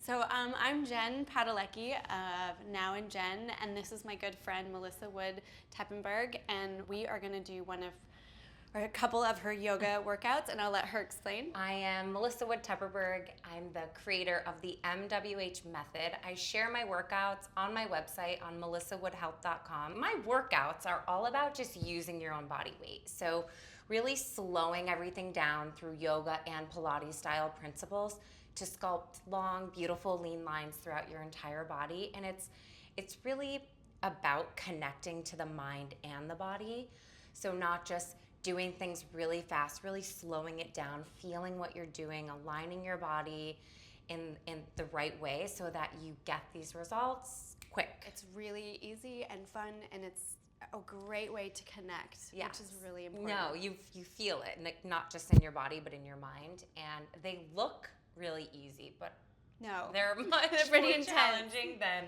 So I'm Jen Padalecki of Now and Jen, and this is my good friend Melissa Wood Tepperberg, and we are going to do a couple of her yoga workouts, and I'll let her explain. I am Melissa Wood Tepperberg. I'm the creator of the MWH method. I share my workouts on my website on melissawoodhealth.com. My workouts are all about just using your own body weight. So really slowing everything down through yoga and Pilates style principles to sculpt long, beautiful, lean lines throughout your entire body. And it's really about connecting to the mind and the body. So not just doing things really fast, really slowing it down, feeling what you're doing, aligning your body in the right way so that you get these results quick. It's really easy and fun, and it's a great way to connect, which is really important. No, you feel it, not just in your body, but in your mind. And they look really easy, but no, they're much pretty more intense. challenging than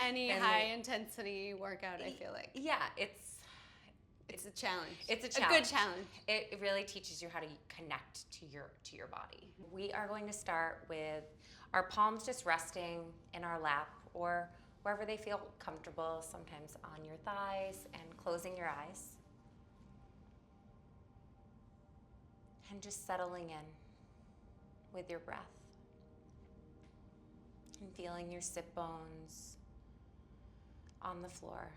any high-intensity workout, I feel like. Yeah, It's a challenge. It's a challenge. A good challenge. It really teaches you how to connect to your body. We are going to start with our palms just resting in our lap or wherever they feel comfortable, sometimes on your thighs, and closing your eyes. And just settling in with your breath. And feeling your sit bones on the floor.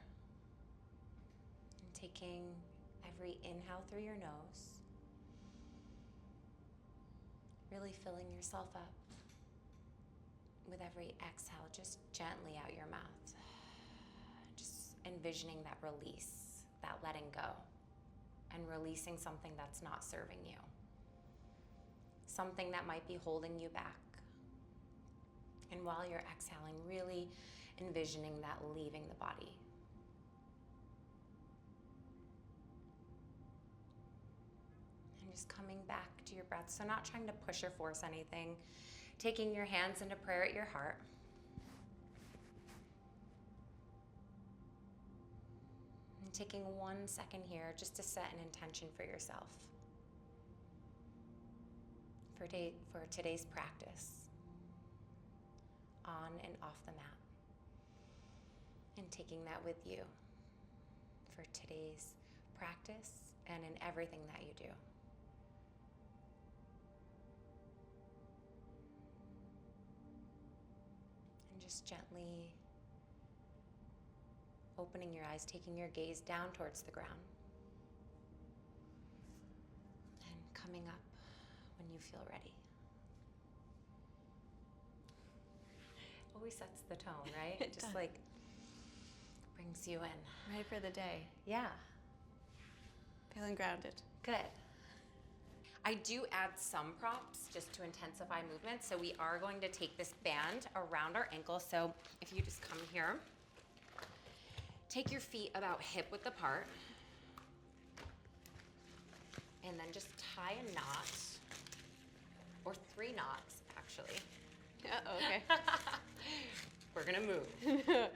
Taking every inhale through your nose, really filling yourself up. With every exhale, just gently out your mouth. Just envisioning that release, that letting go, and releasing something that's not serving you. Something that might be holding you back. And while you're exhaling, really envisioning that leaving the body. Just coming back to your breath. So not trying to push or force anything. Taking your hands into prayer at your heart. And taking 1 second here just to set an intention for yourself. For today's practice. On and off the mat. And taking that with you. For today's practice and in everything that you do. Just gently opening your eyes, taking your gaze down towards the ground. And coming up when you feel ready. Always sets the tone, right? It just like brings you in. Ready for the day. Yeah. Feeling grounded. Good. I do add some props just to intensify movement. So we are going to take this band around our ankle. So if you just come here, take your feet about hip width apart, and then just tie a knot, or 3 knots actually. Uh-oh, okay. We're gonna move.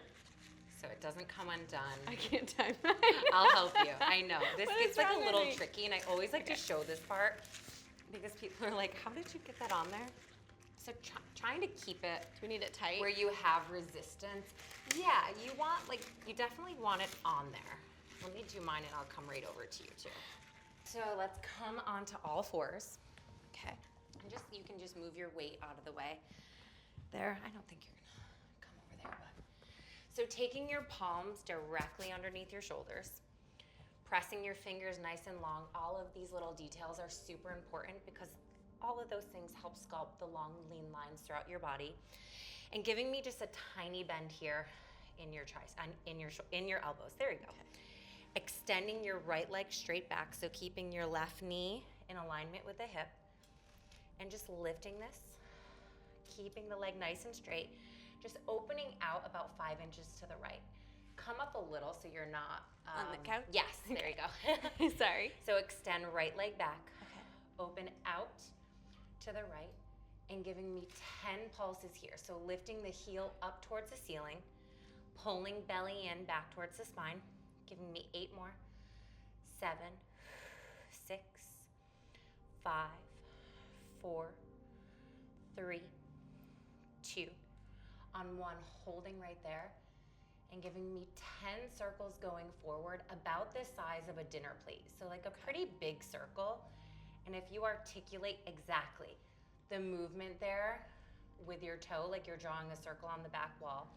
So it doesn't come undone. I can't tie I'll help you. I know. This What gets is like a wrong with little me? tricky, and I always like to show this part because people are like, how did you get that on there? So trying to keep it Do we need it tight? where you have resistance. Yeah, you definitely want it on there. Let me do mine and I'll come right over to you too. So let's come onto all fours. Okay. And you can just move your weight out of the way. There, I don't think you're gonna come over there, but. So taking your palms directly underneath your shoulders, pressing your fingers nice and long. All of these little details are super important because all of those things help sculpt the long, lean lines throughout your body. And giving me just a tiny bend here in your in your elbows. There you go. Okay. Extending your right leg straight back, so keeping your left knee in alignment with the hip. And just lifting this, keeping the leg nice and straight. Just opening out about 5 inches to the right. Come up a little so you're not... on the couch? Yes, there you go. Sorry. So extend right leg back. Okay. Open out to the right and giving me 10 pulses here. So lifting the heel up towards the ceiling, pulling belly in back towards the spine, giving me 8 more. 7, 6, 5, 4, 3, 2. On 1, holding right there, and giving me 10 circles going forward, about the size of a dinner plate. So like a pretty big circle. And if you articulate exactly the movement there with your toe, like you're drawing a circle on the back wall,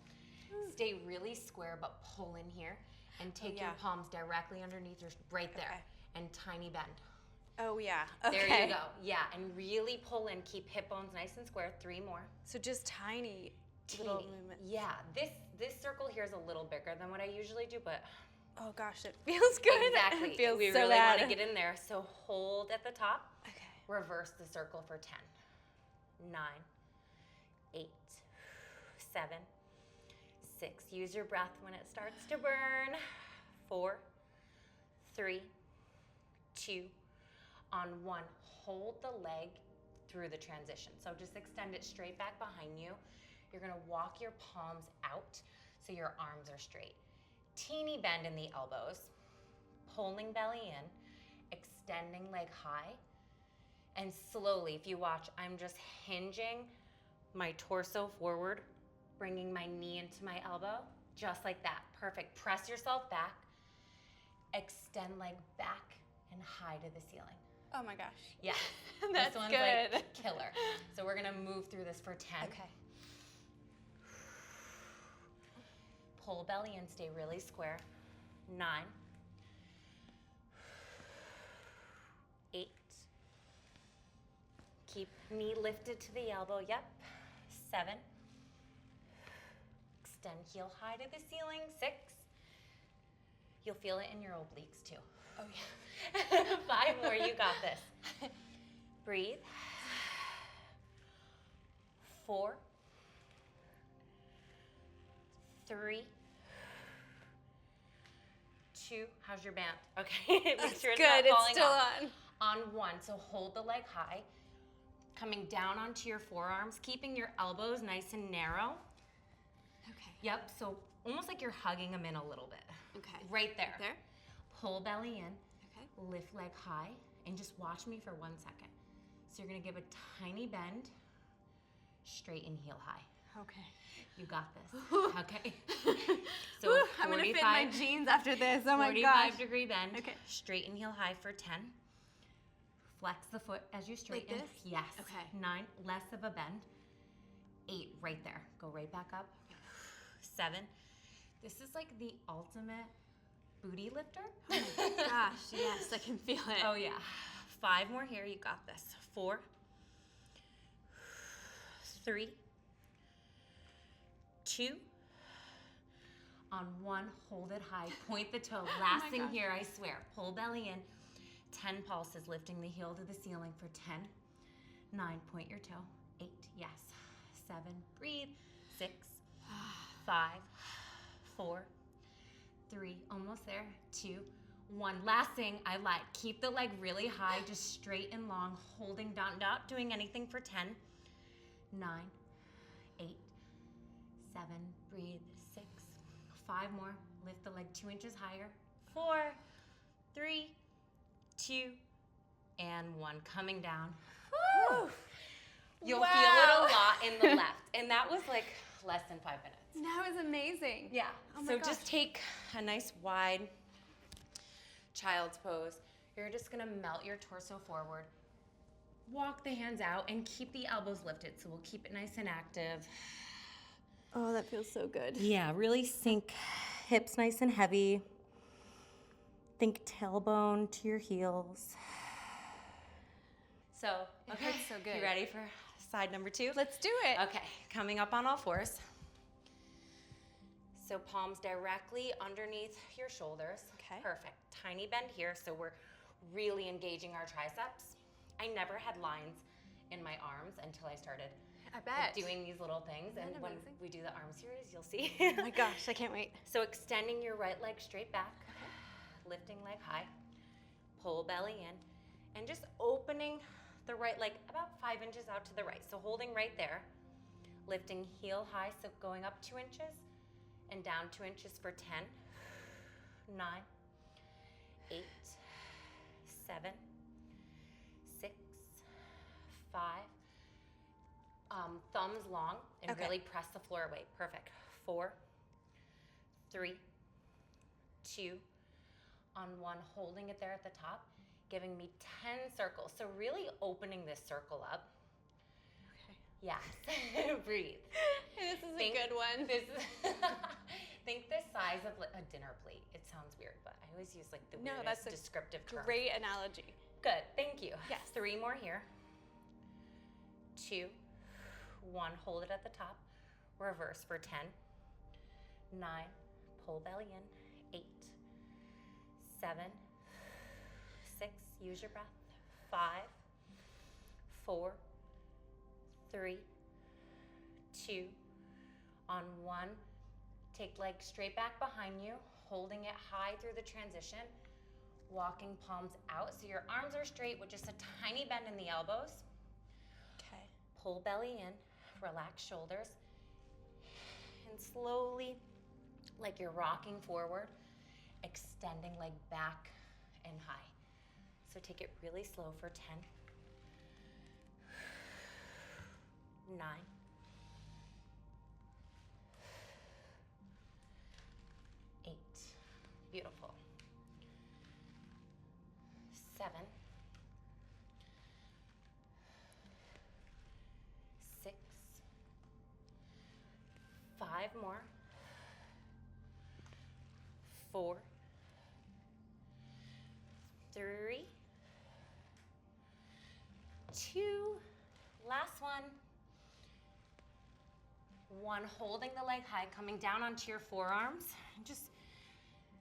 stay really square, but pull in here and take your palms directly underneath your, right there, and tiny bend. Oh yeah, okay. There you go, yeah, and really pull in, keep hip bones nice and square, 3 more. So just tiny little movements. Yeah, this circle here is a little bigger than what I usually do, but oh gosh, it feels good. Exactly. It feels we so really bad. want to get in there. So hold at the top. Okay. Reverse the circle for 10. 9, 8, 7, 6. Use your breath when it starts to burn. 4, 3, 2. On 1, hold the leg through the transition. So just extend it straight back behind you. You're gonna walk your palms out so your arms are straight. Teeny bend in the elbows, pulling belly in, extending leg high, and slowly, if you watch, I'm just hinging my torso forward, bringing my knee into my elbow, just like that. Perfect. Press yourself back, extend leg back and high to the ceiling. Oh my gosh. Yeah. That's this one's good. like killer. So we're gonna move through this for 10. Okay. Pull belly in, stay really square. 9, 8. Keep knee lifted to the elbow, yep. 7. Extend heel high to the ceiling, 6. You'll feel it in your obliques too. Oh yeah. 5 more, you got this. Breathe. 4, 3, 2. How's your band? Okay, make sure it's good. not falling It's still off. on. On 1, so hold the leg high, coming down onto your forearms, keeping your elbows nice and narrow. Okay. Yep, so almost like you're hugging them in a little bit. Okay. Right there. There? Pull belly in, Okay. lift leg high, and just watch me for 1 second. So you're gonna give a tiny bend, straighten heel high. Okay. You got this. Okay. So Whew, I'm gonna fit my jeans after this. Oh my gosh. 45-degree bend. Okay. Straighten heel high for 10. Flex the foot as you straighten. this? Yes. Okay. 9, less of a bend. 8, right there. Go right back up. 7. This is like the ultimate booty lifter. Oh my gosh, yes, I can feel it. Oh yeah. 5 more here, you got this. 4, 3, 2. On 1, hold it high, point the toe. Last thing gosh. here, I swear. Pull belly in. 10 pulses, lifting the heel to the ceiling for 10. 9, point your toe. 8, yes. 7, breathe. 6, 5, 4, 3, almost there. 2, 1. Last thing, I lied. Keep the leg really high, just straight and long, holding down, not doing anything for 10. 9, 8, 7, breathe. 6, 5 more. Lift the leg 2 inches higher. 4, 3, 2, and 1. Coming down. Woo! You'll feel it a lot in the left. And that was like less than 5 minutes. That was amazing. Yeah. Oh my So gosh. just take a nice wide child's pose. You're just gonna melt your torso forward. Walk the hands out and keep the elbows lifted. So we'll keep it nice and active. Oh, that feels so good. Yeah, really sink hips nice and heavy. Think tailbone to your heels. So, okay, hurts so good. You ready for side number 2? Let's do it. Okay, coming up on all fours. So palms directly underneath your shoulders. Okay. Perfect. Tiny bend here, so we're really engaging our triceps. I never had lines in my arms until I started I bet. doing these little things. Isn't And that when amazing? we do the arm series, you'll see. Oh my gosh, I can't wait. So extending your right leg straight back, lifting leg high, pull belly in, and just opening the right leg about 5 inches out to the right. So holding right there, lifting heel high, so going up 2 inches and down 2 inches for 10, 9, 8, 7, 6, 5. Thumbs long and Okay. really press the floor away. Perfect. 4, 3, 2, on 1, holding it there at the top, giving me 10 circles. So really opening this circle up. Okay. Yes. Breathe. This is a good one. Think the size of a dinner plate. It sounds weird, but I always use like the weirdest that's a descriptive term. Great analogy. Good. Thank you. Yes. 3 more here. 2, 1. Hold it at the top. Reverse for 10. 9. Pull belly in. 8. 7. 6. Use your breath. 5. 4. 3. 2. On 1. Take leg straight back behind you, holding it high through the transition. Walking palms out so your arms are straight with just a tiny bend in the elbows. Okay. Pull belly in, relax shoulders, and slowly, like you're rocking forward, extending leg back and high. So take it really slow for 10, 9, 8, beautiful. 7, 6, 5 more, 4, 3, 2, last one. 1, holding the leg high, coming down onto your forearms, and just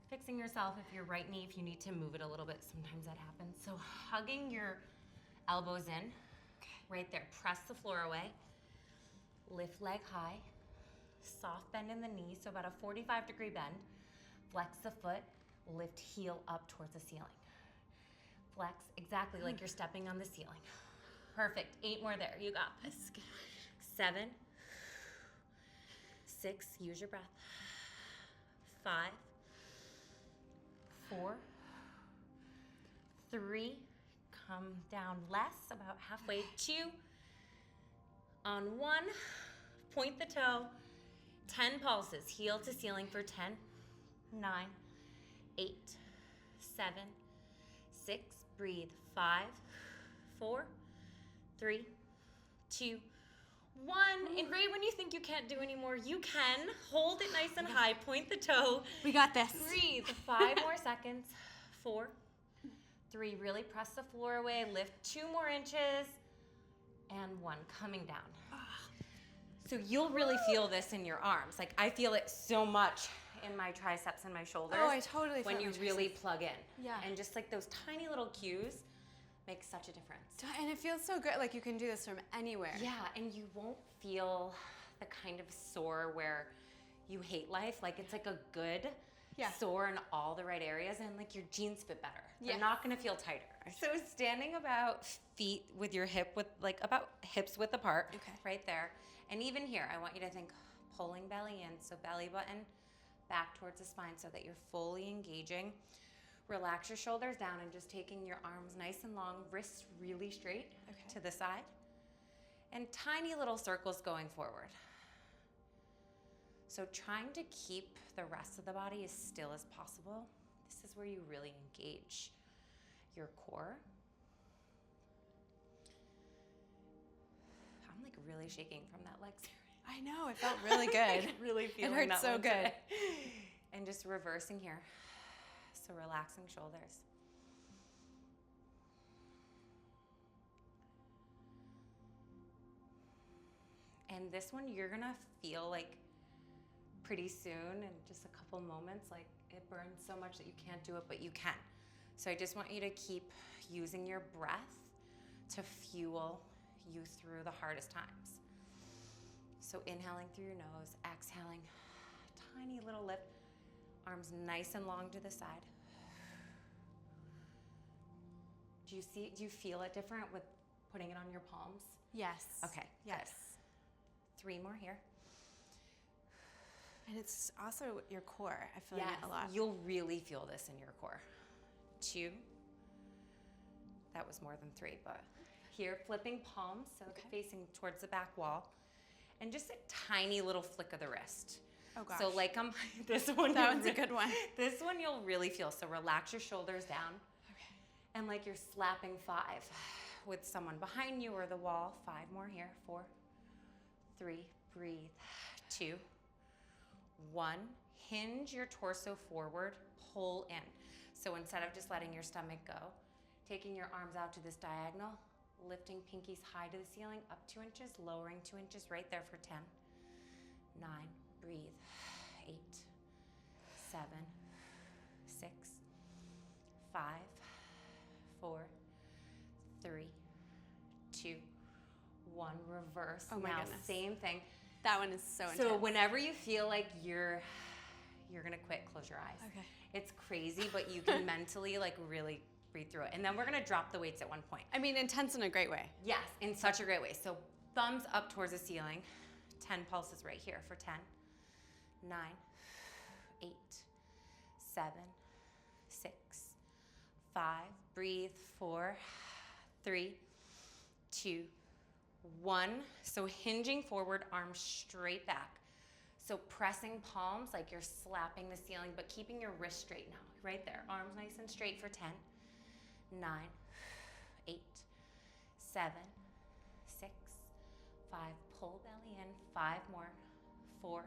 fixing yourself if your right knee, if you need to move it a little bit, sometimes that happens. So hugging your elbows in, right there, press the floor away, lift leg high, soft bend in the knee, so about a 45-degree bend, flex the foot, lift heel up towards the ceiling. Flex, exactly like you're stepping on the ceiling. Perfect, 8 more there, you got this. 7, 6, use your breath. 5, 4, 3, come down less, about halfway. 2, on 1, point the toe. 10 pulses, heel to ceiling for 10, 9, 8, 7, 6, breathe. 5, 4, 3, 2, 1. And right when you think you can't do anymore, you can. Hold it nice and high, point the toe. We got this. Breathe. 5 more seconds. 4, 3, really press the floor away. Lift 2 more inches. And 1, coming down. So you'll really feel this in your arms. Like I feel it so much in my triceps and my shoulders. Oh, I totally feel when you my really triceps. plug in. Yeah. And just like those tiny little cues make such a difference. And it feels so good. Like you can do this from anywhere. Yeah, and you won't feel the kind of sore where you hate life. Like it's like a good sore in all the right areas, and like your jeans fit better. They're not gonna feel tighter. So standing about feet with your about hips width apart, right there. And even here, I want you to think pulling belly in, so belly button back towards the spine so that you're fully engaging. Relax your shoulders down and just taking your arms nice and long, wrists really straight to the side, and tiny little circles going forward. So trying to keep the rest of the body as still as possible. This is where you really engage your core. I'm like really shaking from that leg series. I know, it felt really good. Really feeling it hurt that so one good. today. And just reversing here. So relaxing shoulders. And this one you're gonna feel like pretty soon, in just a couple moments, like it burns so much that you can't do it, but you can. So I just want you to keep using your breath to fuel you through the hardest times. So inhaling through your nose, exhaling, tiny little lift, arms nice and long to the side. Do you feel it different with putting it on your palms? Yes. Okay. Yes. Good. 3 more here. And it's also your core. I feel it a lot. You'll really feel this in your core. 2. That was more than 3, but here, flipping palms, so facing towards the back wall. And just a tiny little flick of the wrist. Oh gosh. So like this one. That one's a good one. This one you'll really feel. So relax your shoulders down. Okay. And like you're slapping 5 with someone behind you or the wall. 5 more here. 4, 3, breathe. 2, 1. Hinge your torso forward, pull in. So instead of just letting your stomach go, taking your arms out to this diagonal, lifting pinkies high to the ceiling, up 2 inches, lowering 2 inches, right there for 10, 9, breathe, 8, 7, 6, 5, 4, 3, 2, 1, reverse. Oh my now, goodness. Same thing. That one is so intense. So whenever you feel like you're gonna quit, close your eyes. Okay. It's crazy, but you can mentally like really breathe through it. And then we're gonna drop the weights at one point. I mean, intense in a great way. Yes, in such a great way. So thumbs up towards the ceiling. 10 pulses right here for 10, 9, 8, 7, 6, 5, breathe, 4, 3, 2, 1. So hinging forward, arms straight back. So pressing palms like you're slapping the ceiling, but keeping your wrist straight now. Right there, arms nice and straight for 10, 9, 8, 7, 6, 5, pull belly in, 5 more, 4,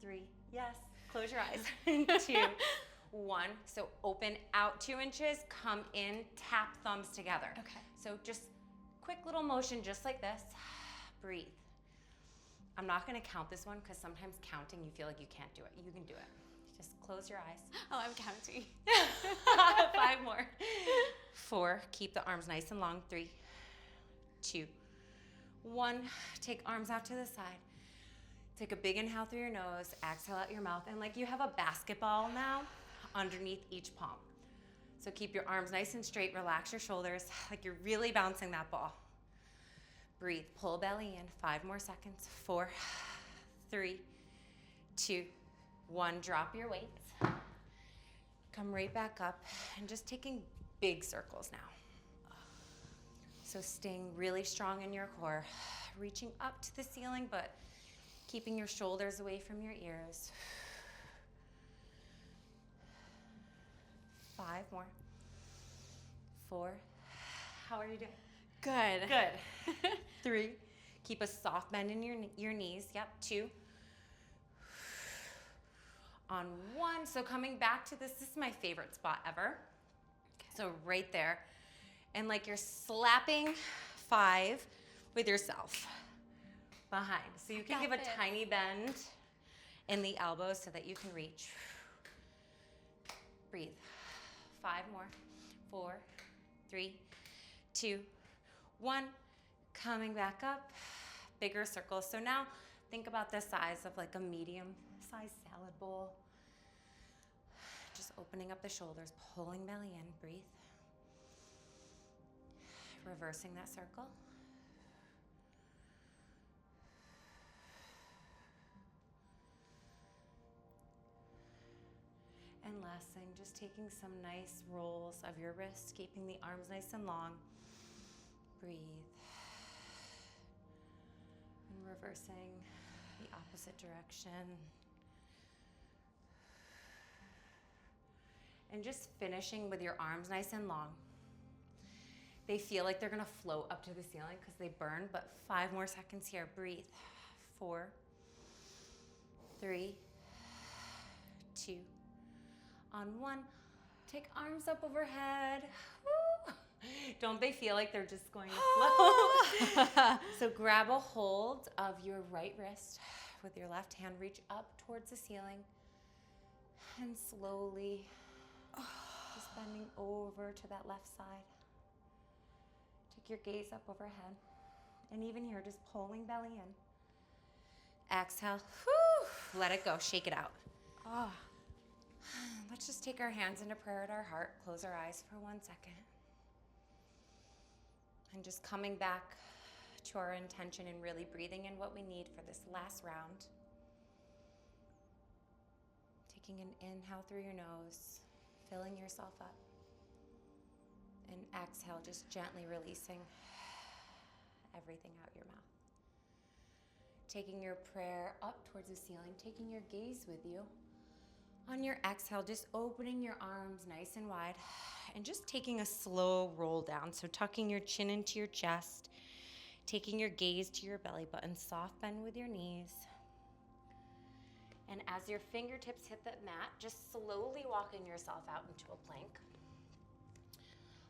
3, yes, close your eyes, 2, 1. So open out 2 inches, come in, tap thumbs together. Okay. So just quick little motion just like this, breathe. I'm not gonna count this one because sometimes counting you feel like you can't do it. You can do it. Just close your eyes. Oh, I'm counting. 5 more. 4, keep the arms nice and long. 3, 2, 1. Take arms out to the side. Take a big inhale through your nose, exhale out your mouth, and like you have a basketball now underneath each palm. So keep your arms nice and straight, relax your shoulders, like you're really bouncing that ball. Breathe, pull belly in, 5 more seconds. 4, 3, 2, 1. Drop your weights. Come right back up and just taking big circles now. So staying really strong in your core, reaching up to the ceiling, but keeping your shoulders away from your ears. 5 more. 4. How are you doing? Good. Good. 3. Keep a soft bend in your knees. Yep. 2. On 1. So coming back to this is my favorite spot ever. Okay. So right there. And like you're slapping 5 with yourself behind. So you can give a tiny bend in the elbows so that you can reach. Breathe. 5 more. 4, 3, 2, 1. Coming back up. Bigger circles. So now think about the size of like a medium-sized salad bowl. Just opening up the shoulders, pulling belly in. Breathe. Reversing that circle. And last thing, just taking some nice rolls of your wrists, keeping the arms nice and long. Breathe. And reversing the opposite direction. And just finishing with your arms nice and long. They feel like they're gonna float up to the ceiling because they burn, but 5 more seconds here. Breathe. 4, 3, 2, on 1. Take arms up overhead. Woo. Don't they feel like they're just going to float? So grab a hold of your right wrist with your left hand. Reach up towards the ceiling and slowly just bending over to that left side. Take your gaze up overhead. And even here, just pulling belly in. Exhale. Whew. Let it go. Shake it out. Oh. Let's just take our hands into prayer at our heart. Close our eyes for 1 second. And just coming back to our intention and really breathing in what we need for this last round. Taking an inhale through your nose, filling yourself up. And exhale, just gently releasing. everything out your mouth. Taking your prayer up towards the ceiling, taking your gaze with you. On your exhale, just opening your arms nice and wide and just taking a slow roll down. So tucking your chin into your chest, taking your gaze to your belly button, soft bend with your knees. And as your fingertips hit the mat, just slowly walking yourself out into a plank.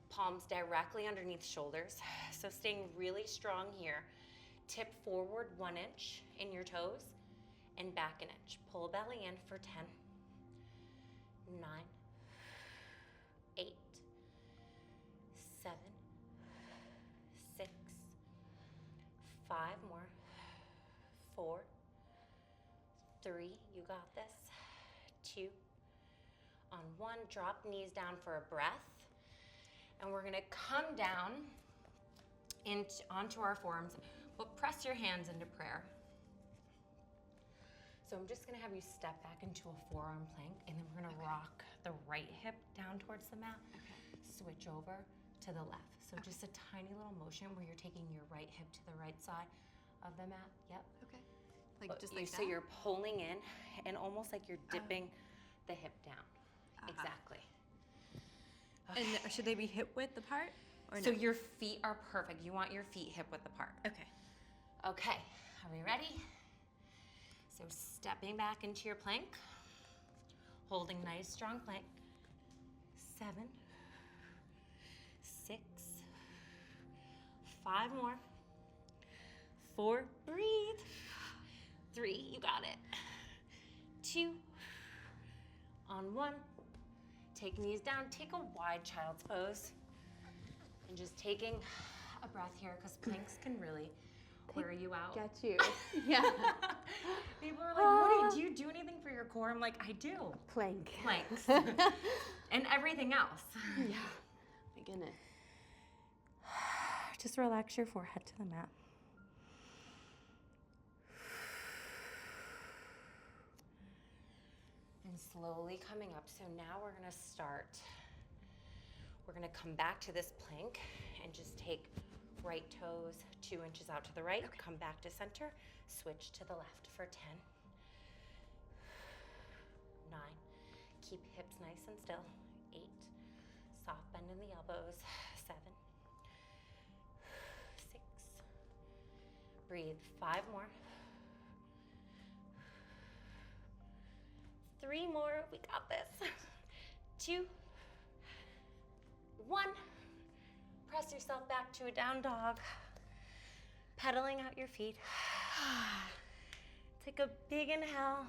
Palms directly underneath shoulders. So staying really strong here. Tip forward 1 inch in your toes and back an inch. Pull belly in for 10, 9, 8, 7, 6, 5 more, 4, 3, you got this, 2, on 1, drop knees down for a breath, and we're gonna come down onto our forearms, but press your hands into prayer. So I'm just gonna have you step back into a forearm plank, and then we're gonna rock the right hip down towards the mat, switch over to the left. So just a tiny little motion where you're taking your right hip to the right side of the mat, yep. Okay. Like just like that? So you're pulling in and almost like you're dipping the hip down. Exactly. Okay. And should they be hip width apart? Or so no? your feet are perfect. You want your feet hip width apart. Okay. Okay, are we ready? So stepping back into your plank, holding nice strong plank. 7, 6, 5 more. 4, breathe. 3, you got it. 2, on 1. Take knees down, take a wide child's pose. And just taking a breath here, because planks can really wear you out. Get you. Yeah. People are like, Woody, do you do anything for your core? I'm like, I do. Planks. And everything else. Yeah. My goodness. Just relax your forehead to the mat. And slowly coming up. So now we're gonna start. We're gonna come back to this plank and just take right toes 2 inches out to the right, come back to center, switch to the left for 10, 9, keep hips nice and still, 8, soft bend in the elbows, 7, 6, breathe, 5 more, 3 more, we got this, 2, 1, press yourself back to a down dog, pedaling out your feet. Take a big inhale.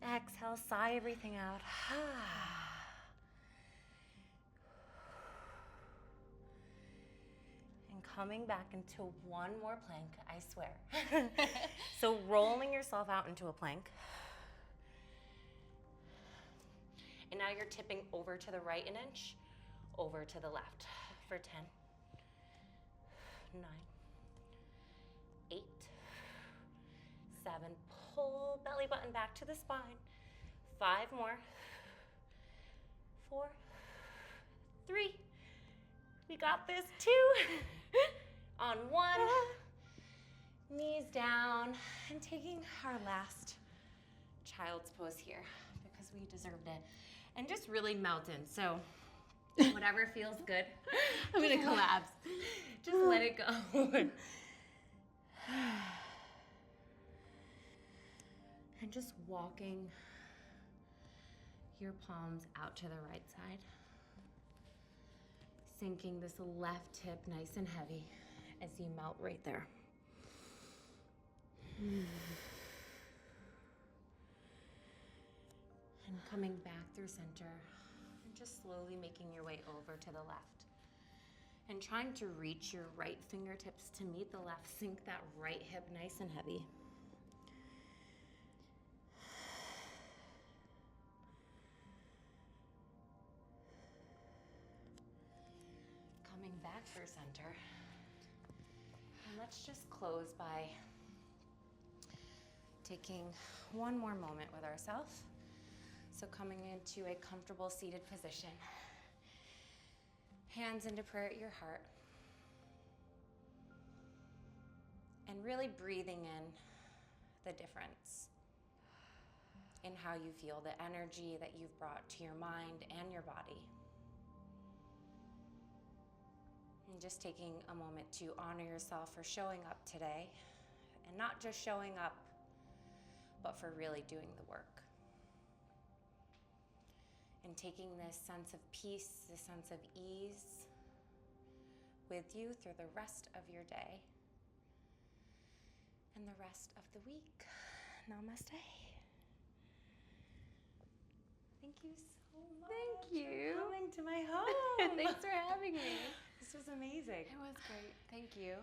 Exhale, sigh everything out. And coming back into one more plank, I swear. So rolling yourself out into a plank. And now you're tipping over to the right an inch, over to the left for 10, 9, 8, 7, pull belly button back to the spine, 5 more, 4, 3, we got this, 2, on 1, knees down, and taking our last child's pose here because we deserved it. And just really melt in, so whatever feels good. I'm gonna collapse. Just let it go. And just walking your palms out to the right side. Sinking this left hip nice and heavy as you melt right there. And coming back through center. And just slowly making your way over to the left. And trying to reach your right fingertips to meet the left. Sink that right hip nice and heavy. Coming back through center. And let's just close by taking one more moment with ourselves. So coming into a comfortable seated position. Hands into prayer at your heart. And really breathing in the difference in how you feel, the energy that you've brought to your mind and your body. And just taking a moment to honor yourself for showing up today, and not just showing up, but for really doing the work. And taking this sense of peace, this sense of ease with you through the rest of your day and the rest of the week. Namaste. Thank you so much. Thank you. For coming to my home. Thanks for having me. This was amazing. It was great. Thank you.